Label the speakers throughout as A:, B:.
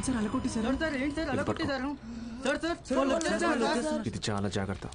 A: Sir అలా కొట్టేశారు.
B: ఇది చాలా జాగ్రత్త.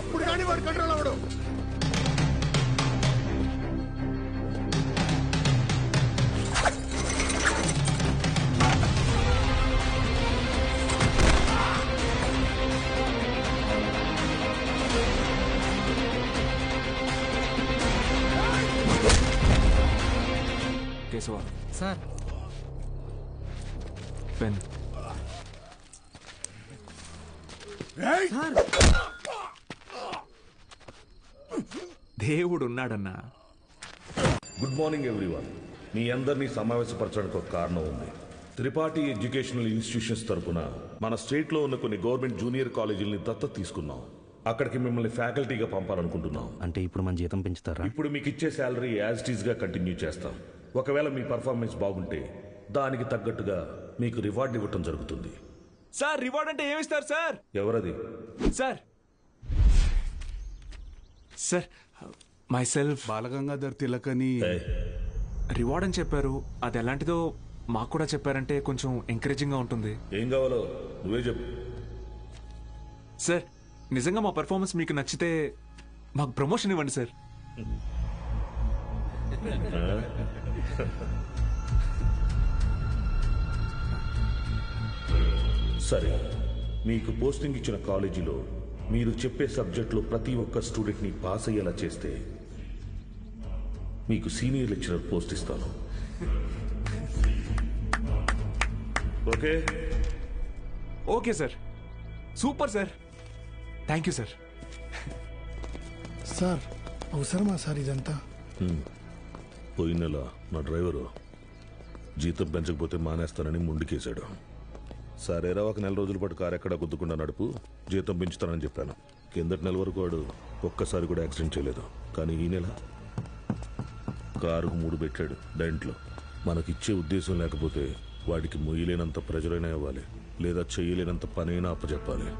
C: అప్పుడు కానీ వాడు కంట్రోల్ అవడు.
B: Keshava
A: sir
B: pen. దేవుడు ఉన్నాడన్నా.
D: Good morning everyone. మీ అందరినీ సమావేశపరచడానికి ఒక కారణం ఉంది. త్రిపాఠి ఎడ్యుకేషనల్ ఇన్స్టిట్యూషన్స్ తరఫున మన స్టేట్లో ఉన్న కొన్ని గవర్నమెంట్ జూనియర్ కాలేజీలని దత్తత తీసుకున్నాం. అక్కడికి మిమ్మల్ని ఫ్యాకల్టీగా పంపాలనుకుంటున్నాం.
E: అంటే ఇప్పుడు మన జీతం పెంచుతారా?
D: ఇప్పుడు మీకు ఇచ్చే శాలరీ యాజ్ ఇట్ ఈస్ గా కంటిన్యూ చేస్తాం. ఒకవేళ మీ పర్ఫార్మెన్స్ బాగుంటే దానికి తగ్గట్టుగా మీకు రివార్డ్ ఇవ్వటం జరుగుతుంది.
B: సార్ రివార్డ్ అంటే ఏమిస్తారు సార్?
D: ఎవరది?
B: Sir sir myself
C: Balagangadhar Tilak అని
B: రివార్డ్ అని చెప్పారు. అది ఎలాంటిదో మాకు కూడా చెప్పారంటే కొంచెం ఎంకరేజింగ్ గా ఉంటుంది.
D: ఏం కావాలో నువ్వే చెప్పు.
B: సార్ నిజంగా మా పర్ఫార్మెన్స్ మీకు నచ్చితే మాకు ప్రమోషన్ ఇవ్వండి సార్.
D: సరే, మీకు పోస్టింగ్ ఇచ్చిన కాలేజీలో మీరు చెప్పే సబ్జెక్టులో ప్రతి ఒక్క స్టూడెంట్ని పాస్ అయ్యేలా చేస్తే మీకు సీనియర్ లెక్చరర్ పోస్ట్ ఇస్తాను. Okay?
B: Okay sir, super sir, thank you sir.
F: Sir అవసరమా సార్ ఇదంతా?
D: పోయిన నెల నా డ్రైవరు జీతం పెంచకపోతే మానేస్తానని ముందుకేశాడు. సరేరా, ఒక నెల రోజుల పాటు కారు ఎక్కడా గుద్దుకుండా నడుపు, జీతం పెంచుతానని చెప్పాను. కిందటి నెల వరకు వాడు ఒక్కసారి కూడా యాక్సిడెంట్ చేయలేదు. కానీ ఈ నెల కారుకు 3 పెట్టాడు డెంట్లో. మనకిచ్చే ఉద్దేశం లేకపోతే వాడికి మొయ్యలేనంత ప్రెజరైనా ఇవ్వాలి, లేదా చెయ్యలేనంత పనైనా అప్పచెప్పాలి.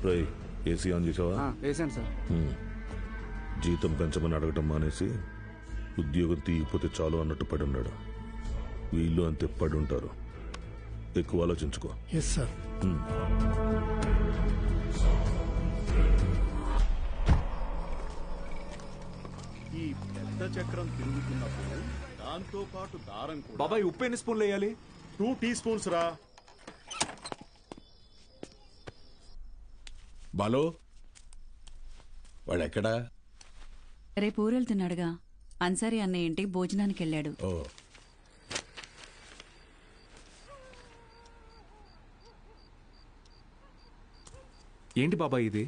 D: రై, ఏసీ ఆన్ చేసావా?
A: వేసాను సార్.
D: జీతం పెంచమని అడగటం మానేసి ఉద్యోగం తీయకపోతే చాలు అన్నట్టు పడి ఉన్నాడు. వీళ్ళు అంతే పడి ఉంటారు. ఎక్కువ ఆలోచించుకో.
F: Yes sir.
C: ఈ పెద్ద చక్రం తిరుగుతున్నప్పుడు దాంతో పాటు దారం కూడా.
B: బాబాయ్ ఉప్పు ఎన్ని స్పూన్లు వేయాలి?
C: 2 టీ స్పూన్స్ రా.
G: బాలో వాడెక్కడా?
H: రేపు ఊరెళ్తున్నాడుగా. అన్సారీ అన్నయ్య ఇంటికి భోజనానికి వెళ్ళాడు.
G: ఓ,
B: ఏంటి బాబాయ్ ఇది?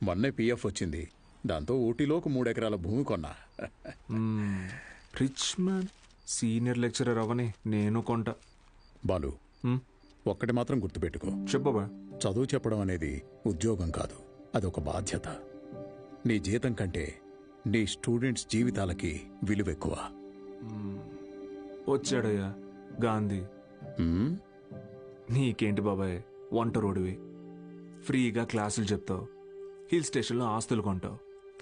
G: మొన్నే పిఎఫ్ వచ్చింది. దాంతో ఊటీలోకి 3 ఎకరాల భూమి కొన్నా.
B: రిచ్ మ్యాన్, సీనియర్ లెక్చరర్ అవని నేను కొంట.
G: బాలు, ఒక్కటి మాత్రం గుర్తుపెట్టుకో.
B: చెప్పబా.
G: చదువు చెప్పడం అనేది ఉద్యోగం కాదు, అదొక బాధ్యత. నీ జీతం కంటే నీ స్టూడెంట్స్ జీవితాలకి విలువ ఎక్కువ.
B: వచ్చాడయ్యా గాంధీ. నీకేంటి బాబాయ్, వంట రోడ్డువి, ఫ్రీగా క్లాసులు చెప్తావు, హిల్ స్టేషన్లో ఆస్తులు కొంటావు.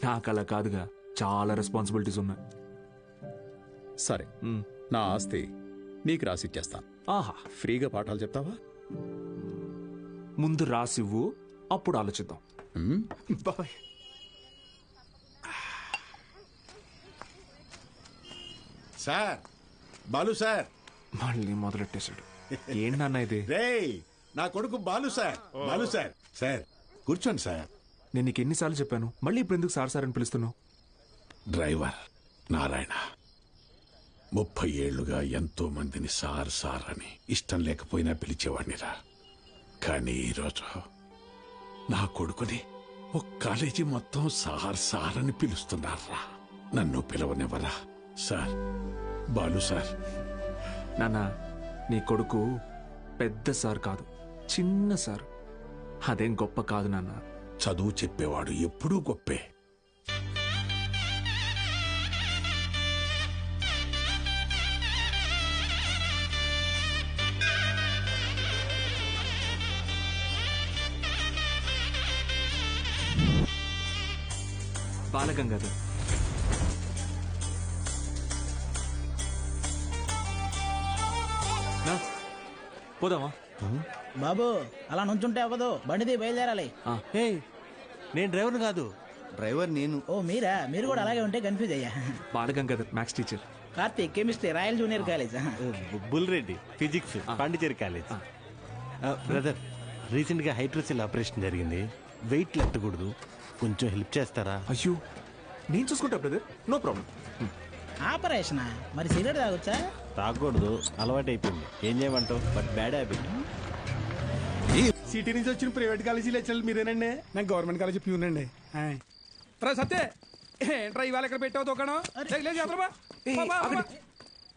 B: నాకు అలా కాదుగా, చాలా రెస్పాన్సిబిలిటీస్ ఉన్నాయి.
G: సరే, నా ఆస్తి నీకు రాసిచ్చేస్తాను.
B: ఆహా,
G: ఫ్రీగా పాఠాలు చెప్తావా?
B: ముందు రాసివ్వు, అప్పుడు ఆలోచిద్దాం. బాబాయ్
A: సార్ బాలు సార్.
B: మళ్ళీ మొదలెట్టేశాడు. ఏంటి నాన్న ఇది?
A: రేయ్ నా కొడుకు Balu sir. Balu sir. Sir కూర్చోండి సార్.
B: నేను నీకు ఎన్నిసార్లు చెప్పాను, మళ్ళీ ఇప్పుడు ఎందుకు సార్ సార్ అని పిలుస్తున్నావు?
A: డ్రైవర్ నారాయణ 30 ఏళ్లుగా ఎంతో మందిని సార్ సార్ అని ఇష్టం లేకపోయినా పిలిచేవాడినిరా. కానీ ఈరోజు నా కొడుకుని ఒక కాలేజీ మొత్తం సార్ సార్ అని పిలుస్తున్నారా. నన్ను పిలవనివ్వరా సార్? బాలు సార్.
B: నాన్న, నీ కొడుకు పెద్ద సార్ కాదు, చిన్న సార్. అదేం గొప్ప కాదు నాన్న.
A: చదువు చెప్పేవాడు ఎప్పుడూ గొప్పే.
B: బాలగంగాధర్. నా, పోదామా?
E: బాబు అలా నుంచుంటే అవ్వదు, బండిది బయలుదేరాలి.
I: హే, నేను డ్రైవర్ కాదు, డ్రైవర్ నేను.
E: ఓ మీరా? మీరు కూడా అలాగే ఉంటే కన్ఫ్యూజ్ అయ్యా.
B: Balagangadhar maths teacher.
E: Karthik chemistry, Royal Junior College.
I: Bulreddy physics, Pondicherry college. Brother, recent గా హైడ్రోసిల్ ఆపరేషన్ జరిగింది, వెయిట్ లెట్టకూడదు, కొంచెం హెల్ప్ చేస్తారా?
B: అయ్యో, నేను చూసుకుంటా బ్రదర్, నో ప్రాబ్లం.
E: ఆపరేషన్ మరి సిగరెట్ తాగొచ్చా?
I: తాగకూడదు, అలవాటు అయిపోయింది. ఏం చేయమంటావు? But bad habit.
F: సిటీ నుంచి వచ్చిన ప్రైవేట్ కాలేజీ లెక్చరర్ మీరేనండి? నేను గవర్నమెంట్ కాలేజీ ప్యూనండి. సత్తే ఏంట్రా ఇవాళ ఇక్కడ పెట్టావు దుకాణం?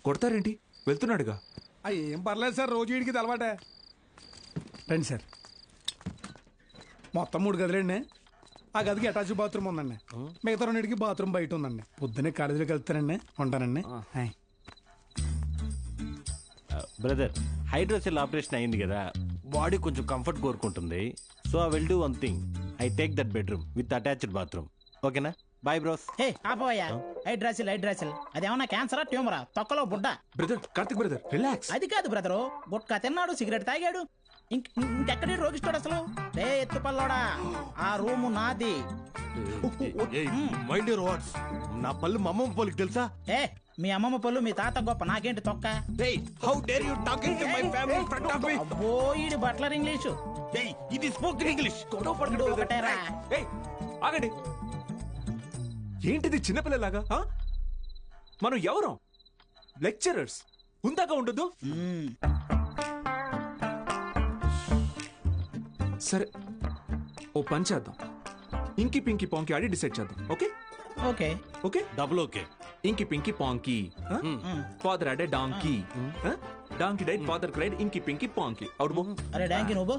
B: కొడతారేంటి? వెళ్తున్నాడుగా.
F: ఏం పర్లేదు సార్, రోజు వీడికి ఇది అలవాటే. రండి సార్. మొత్తం 3 గదులండి. ఆ గదికి అటాచ్ బాత్రూమ్ ఉందండి. మిగతా 2కి బాత్రూమ్ బయట ఉందండి. పొద్దున్నే కాలేజీలోకి వెళ్తానండి, ఉంటానండి.
I: బ్రదర్, హైడ్రోసిల్ ఆపరేషన్ అయింది కదా, బాడీ కొంచెం కంఫర్ట్ కోరుకుంటుంది. So I will do one thing, I take that bedroom with attached bathroom. ఓకేనా? Boy bros.
E: హే ఆపోయా, హైడ్రాసిల్ అదేమన్నా క్యాన్సరా ట్యూమరా? తొక్కలో బుడ్డ.
B: Brother, Karthik brother, relax.
E: అది కాదు బ్రదరు, గుట్కా తిన్నాడు, సిగరెట్ తాగాడు, ఇంకెక్కడి రోగిస్తాడు అసలు? రే ఎత్తుపల్లోడా, ఆ రూము నాది.
I: Mind your words. నా పళ్ళు మా అమ్మమ్మ పోలికి తెలుసా?
E: ఏ మీ అమ్మమ్మ పళ్ళు మీ తాత గొప్ప, నాకేంటి తొక్క?
I: How dare you talking to my family in front of me?
E: అబ్బో ఈడి బట్లర్ ఇంగ్లీషు.
I: ఇది స్పోకెన్ ఇంగ్లీష్.
E: ఒకటేరా.
B: ఏయ్, ఆగండి. ఏంటిది చిన్నపిల్లలాగా? మనం ఎవరం? లెక్చరర్స్. ఉందాక ఉండదు. సరే, ఓ పని చేద్దాం. ఇంకి పింకి పాంకి ఆడి డిసైడ్ చేద్దాం. Okay
E: okay
B: okay.
I: Double okay.
B: Inky pinky ponky. Father had a donkey. Donkey died, father cried, inky pinky పాంకి. Out బో.
E: అరే డాంకి నువ్వు.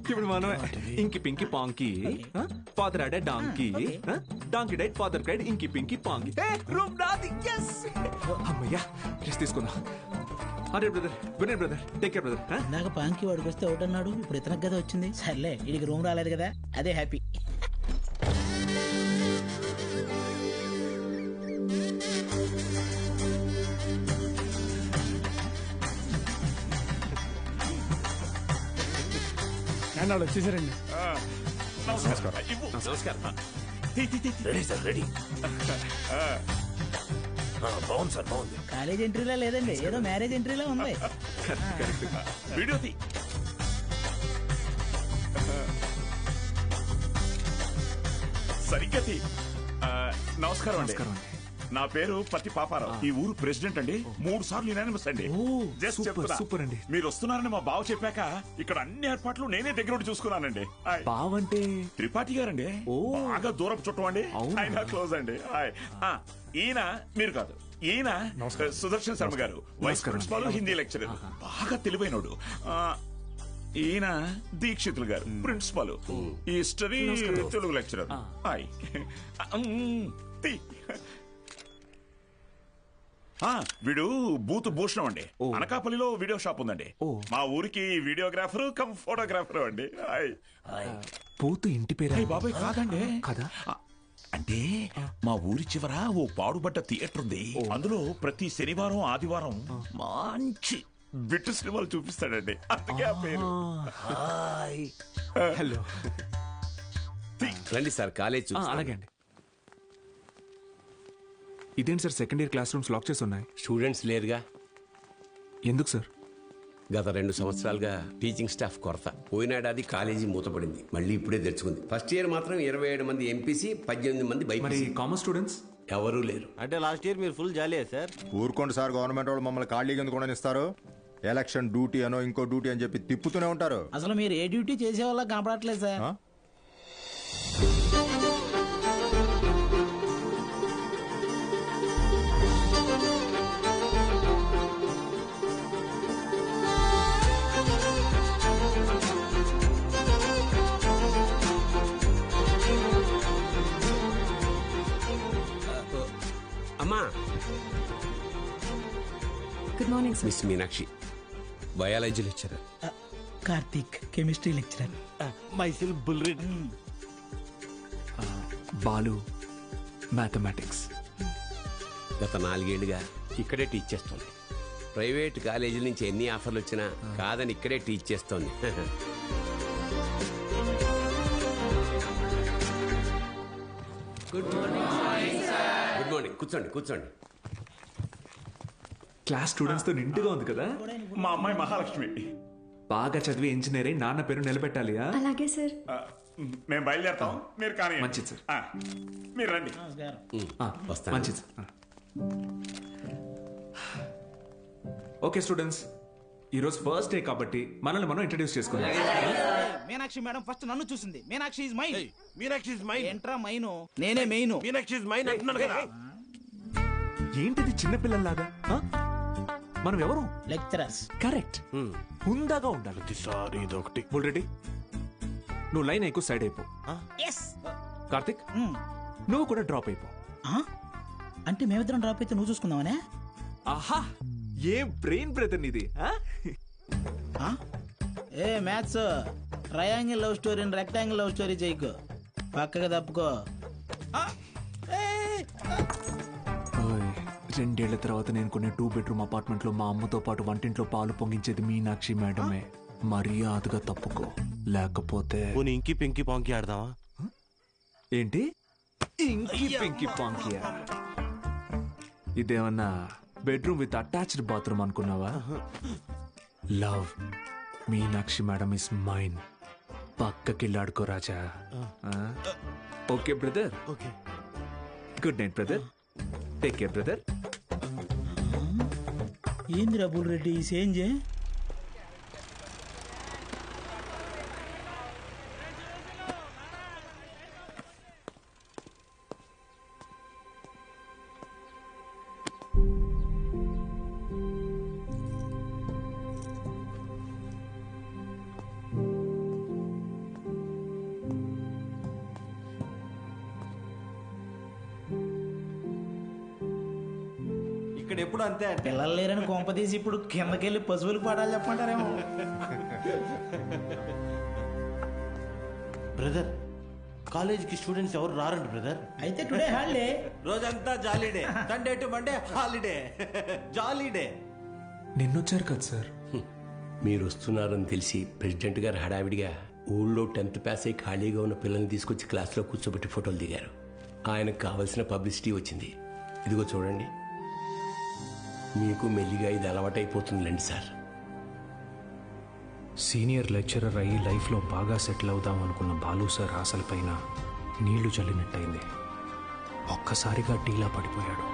B: ఇప్పుడు మనమే inky pinky ponky. Father had a donkey. Donkey died, father cried, inky pinky ponky. Room నాది. yes. అమ్మయ్యా, rest తీసుకుందాం. అరే brother, good night brother, take care brother.
E: నాకు పాంకి వాడికి వస్తే ఒకటి అన్నాడు, ఇప్పుడు ఇతనికి కదా వచ్చింది. సర్లే, వీడికి రూమ్ రాలేదు కదా, అదే హ్యాపీ.
F: వాళ్ళు వచ్చేసారండి.
E: కాలేజ్ ఎంట్రీలో లేదండి, ఏదో మ్యారేజ్ ఎంట్రీలో ఉంది.
C: సరిగ్గా నమస్కారం అండి. నా పేరు పత్తి పాపారావు, ఈ ఊరు ప్రెసిడెంట్ అండి. 3 సార్లు యునానిమస్ అండి. జస్ట్ చెప్తున్నా.
B: సూపర్ అండి.
C: మీరు వస్తున్నారని మా బావ చెప్పాక ఇక్కడ అన్ని ఏర్పాట్లు నేనే దగ్గర ఉండి చూసుకున్నానండి.
B: బావంటే
C: త్రిపాఠి గారండి, బాగా దూరపు చుట్టం అండి. ఆయన క్లోజ్ అండి. ఈయన మీరు కాదు, ఈయన సుదర్శన్ శర్మ గారు, వైస్ ప్రిన్సిపాల్, హిందీ లెక్చరర్, బాగా తెలివైనడు. ఈయన దీక్షితులు గారు, ప్రిన్సిపాల్, హిస్టరీ తెలుగు లెక్చరర్. వీడు బూత్ భూషణం అండి. అనకాపల్లిలో వీడియో షాప్ ఉందండి. మా ఊరికి వీడియోగ్రాఫర్ కమ్ ఫోటోగ్రాఫర్ అండి.
B: పూతు ఇంటి పేరు?
C: బాబాయ్ కాదండి.
B: కదా,
C: అంటే మా ఊరి చివర ఓ పాడుబడ్డ థియేటర్ ఉంది. అందులో ప్రతి శనివారం ఆదివారం మంచి బిట్టు సినిమాలు చూపిస్తాడండి. అందుకే ఆ పేరు.
B: హలో,
J: రండి సార్, కాలేజ్
B: అలాగే అండి. ఇదేంటి sir second year classrooms lock చేసి ఉన్నాయి?
J: స్టూడెంట్స్ లేరుగా.
B: ఎందుకు సార్?
J: గత 2 సంవత్సరాలుగా టీచింగ్ స్టాఫ్ కొరత. పోయినేడాది కాలేజీ మూతపడింది, మళ్ళీ ఇప్పుడే తెరుచుకుంది. ఫస్ట్ ఇయర్ మాత్రం 27 మంది ఎంపీసీ, 18 మంది
B: మరి
J: బైపీసీ.
B: కామర్స్ స్టూడెంట్స్
J: ఎవరూ లేరు.
I: అంటే లాస్ట్ ఇయర్ మీరు ఫుల్ జాలీయా సార్?
K: ఊరుకోండి సార్, గవర్నమెంట్ వాళ్ళు మమ్మల్ని ఖాళీగా ఎందుకు ఇస్తారు? ఎలక్షన్ డ్యూటీ అనో ఇంకో డ్యూటీ అని చెప్పి తిప్పుతూనే ఉంటారు.
E: అసలు మీరు ఏ డ్యూటీ చేసే వాళ్ళ కనపడట్లేదు సార్.
J: అమ్మా,
H: good morning sir.
J: Miss Meenakshi, biology lecturer.
E: Karthik, chemistry lecturer.
I: మైసిల్ బుల్రెడ్.
B: బాలు, మ్యాథమెటిక్స్.
J: గత 4 ఏళ్లుగా ఇక్కడే టీచ్ చేస్తోంది. ప్రైవేట్ కాలేజీల నుంచి ఎన్ని ఆఫర్లు వచ్చినా కాదని ఇక్కడే టీచ్ చేస్తోంది. Good morning. కూర్చోండి కూర్చోండి.
B: క్లాస్ స్టూడెంట్స్ తో నిండుగా ఉంది కదా.
C: మా అమ్మాయి మహాలక్ష్మి.
B: బాగా చదివి ఇంజనీర్ అయి నాన్న పేరు నిలబెట్టాలి.
H: అలాగే సార్.
C: మేము బయలుదేరుతాం, మీరు కానీ.
B: మంచిది సార్.
C: మీరు రండి.
J: వస్తాను.
B: మంచిది సార్. ఓకే స్టూడెంట్స్, ఈరోజు ఫస్ట్ డే కాబట్టి మనల్ని మనం ఇంట్రడ్యూస్ చేసుకుందాం.
E: మీనాక్షి మేడం ఫస్ట్ నన్ను చూసింది. Meenakshi is mine.
I: Meenakshi is mine.
E: ఏంట్రా మైను? నేనే మెయిన్.
I: మీనాక్షి ఇస్ మైన్ అంటున్నాను కదా.
B: ఏంటిది చిన్నపిల్లల్లాగా? మనం ఎవరు?
E: లెక్చరర్స్.
B: కరెక్ట్. హుందాగా ఉండాలి సార్. ఇదొకటి. రెడీ? నువ్వు లైన్ ఎక్కువ సైడ్ అయిపో. కార్తిక్, నువ్వు కూడా డ్రాప్ అయిపో.
E: అంటే మేమిద్దరం డ్రాప్ అయితే నువ్వు చూసుకుందామనే?
B: ఆహా, ఏం బ్రెయిన్ బ్రదర్ నీది.
E: ఏ మ్యాథ్స్, ట్రయాంగిల్ లవ్ స్టోరీని రెక్టాంగిల్ లవ్ స్టోరీ చేయకు, పక్కగా తప్పుకో.
B: 2 ఏళ్ల తర్వాత నేను కొనే 2 బెడ్రూమ్ అపార్ట్మెంట్ లో మా అమ్మతో పాటు వంటింట్లో పాలు పొంగించేది మీనాక్షి మేడమే. మర్యాదగా తప్పుకో, లేకపోతే
I: ఇంకి పింకి పాంకి ఆడదామా?
B: ఏంటి ఇంకి పింకి పాంకియా? ఇదేమన్నా బెడ్రూమ్ విత్ అటాచ్డ్ బాత్రూమ్ అనుకున్నావా? Love Meenakshi madam is mine. పక్కకిల్లాడుకో రాజా. Okay brother.
I: Okay.
B: Good night brother. Take care brother.
E: ఏంది రబుల్ రెడ్డి ఈ సేంజే?
I: ఇక్కడ ఎప్పుడు అంతే.
E: పిల్లలు లేరని కొంప తీసి ఇప్పుడు కిందకెళ్ళి పశువులకు పాడాలి చెప్పంటారేమో.
I: బ్రదర్, కాలేజీకి స్టూడెంట్స్ ఎవరు రారండి బ్రదర్.
E: అయితే టుడే హాలిడే.
I: రోజంతా jolly day. Sunday to Monday holiday. Jolly day.
B: నిన్నొచ్చారు కదా సార్.
J: మీరు వస్తున్నారని తెలిసి ప్రెసిడెంట్ గారు హడావిడిగా ఊళ్ళో 10th పాస్ అయి ఖాళీగా ఉన్న పిల్లల్ని తీసుకొచ్చి క్లాస్లో కూర్చోబెట్టి ఫోటోలు దిగారు. ఆయనకు కావలసిన పబ్లిసిటీ వచ్చింది. ఇదిగో చూడండి, మీకు మెల్లిగా ఇది అలవాటైపోతుందిలేండి సార్.
L: సీనియర్ లెక్చరర్ అయ్యి లైఫ్లో బాగా సెటిల్ అవుదాం అనుకున్న బాలు సార్ ఆశలపైన నీళ్లు చల్లినట్టయింది. ఒక్కసారిగా టీలా పడిపోయాడు.